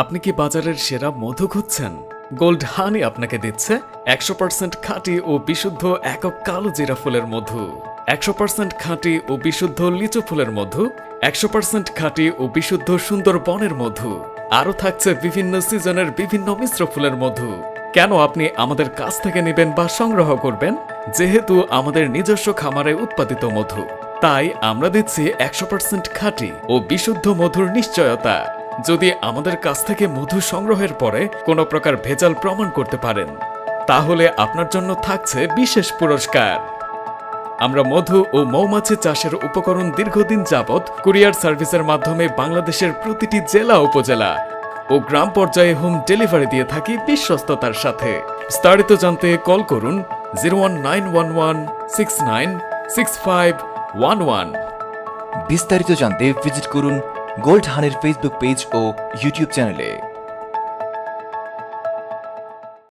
আপনি কি বাজারের সেরা মধু খুঁজছেন? গোল্ড হানি আপনাকে দিচ্ছে 100% খাঁটি ও বিশুদ্ধ একক কালো জিরা ফুলের মধু, 100% খাঁটি ও বিশুদ্ধ লিচু ফুলের মধু, 100% খাঁটি ও বিশুদ্ধ সুন্দরবনের মধু। আরও থাকছে বিভিন্ন সিজনের বিভিন্ন মিশ্র ফুলের মধু। কেন আপনি আমাদের কাছ থেকে নেবেন বা সংগ্রহ করবেন? যেহেতু আমাদের নিজস্ব খামারে উৎপাদিত মধু, তাই আমরা দিচ্ছি 100% খাঁটি ও বিশুদ্ধ মধুর নিশ্চয়তা। যদি আমাদের কাছ থেকে মধু সংগ্রহের পরে কোনো প্রকার ভেজাল প্রমাণ করতে পারেন, তাহলে আপনার জন্য থাকছে বিশেষ পুরস্কার। আমরা মধু ও মৌমাছি চাষের উপকরণ দীর্ঘদিন যাবৎ কুরিয়ার সার্ভিসের মাধ্যমে বাংলাদেশের প্রতিটি জেলা উপজেলা ও গ্রাম পর্যায়ে হোম ডেলিভারি দিয়ে থাকি বিশ্বস্ততার সাথে। বিস্তারিত জানতে কল করুন 01911696511। বিস্তারিত জানতে ভিজিট করুন গোল্ড হানির ফেসবুক পেজ ও ইউটিউব চ্যানেলে।